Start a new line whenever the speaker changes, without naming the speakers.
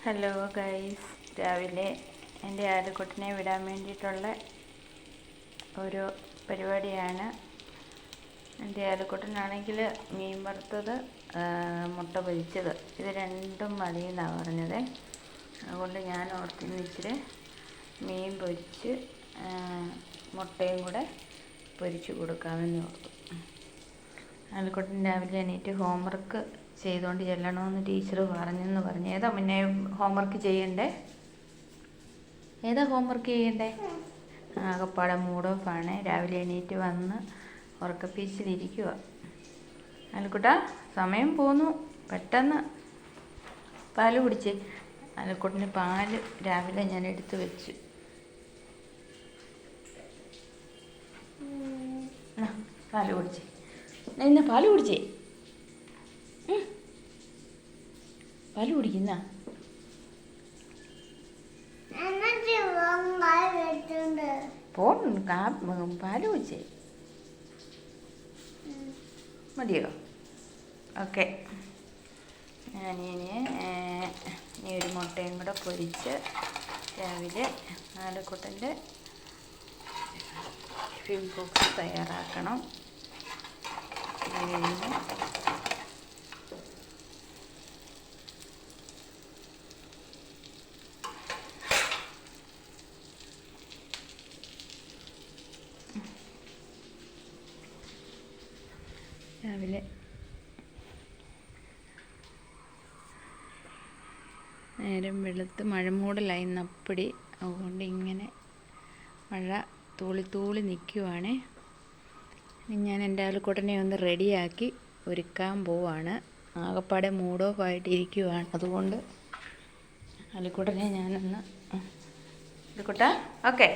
Hello guys, രാവിലെ എൻ്റെ ആലുക്കുട്ടിനെ വിടാൻ വേണ്ടിയിട്ടുള്ള ഒരു പരിപാടിയാണ്. എൻ്റെ ആലുക്കുട്ടനാണെങ്കിൽ മീൻ വറുത്തത്, മുട്ട പൊരിച്ചത്, ഇത് രണ്ടും മതി എന്നാണ് പറഞ്ഞത്. അതുകൊണ്ട് ഞാൻ ഓർത്തിന്ന് ഇച്ചിരി മീൻ പൊരിച്ച് മുട്ടയും കൂടെ പൊരിച്ച് കൊടുക്കാമെന്ന് ഓർത്തു. ആലുക്കുട്ടൻ രാവിലെ എണീറ്റ് ഹോംവർക്ക് ചെയ്തുകൊണ്ട് ചെല്ലണമെന്ന് ടീച്ചർ പറഞ്ഞെന്ന് പറഞ്ഞു. ഏതാ മുന്നേ ഹോംവർക്ക് ചെയ്യണ്ടേ? ഏതാ ഹോംവർക്ക് ചെയ്യണ്ടേ? ആകപ്പാടെ മൂഡ് ഓഫാണ്. രാവിലെ എണീറ്റ് വന്ന് ഉറക്കപ്പീച്ചിലിരിക്കുക. ആലുക്കുട്ടാ, സമയം പോന്നു പെട്ടെന്ന്. പാല് കുടിച്ചേ. ആലുക്കുട്ടിന് പാല് രാവിലെ ഞാൻ എടുത്തു വെച്ചു. പാല് കുടിച്ചേ. ഇന്ന് പാല് കുടിച്ചേ. പാല് കുടിക്കുന്ന പാല് കുടിച്ചേ മതിയോ? ഓക്കെ. ഞാനിനി ഒരു മുട്ടയും കൂടെ പൊരിച്ച് രാവിലെ ആലുക്കുട്ടൻ്റെ ടിഫിൻ ബോക്സ് തയ്യാറാക്കണം. രാവിലെ നേരം വെളുത്ത് മഴമൂടലായി നപ്പടി. അതുകൊണ്ട് ഇങ്ങനെ മഴ തൂളി നിൽക്കുവാണ്. ഇനി ഞാൻ എൻ്റെ ആലുക്കുട്ടനെ ഒന്ന് റെഡിയാക്കി ഒരുക്കാൻ പോവാണ്. ആകപ്പാടെ മൂഡ് ഓഫ് ആയിട്ടിരിക്കുവാണ്. അതുകൊണ്ട് ആലുക്കുട്ടനെ ഞാനൊന്ന് ആലുക്കുട്ടാ ഓക്കെ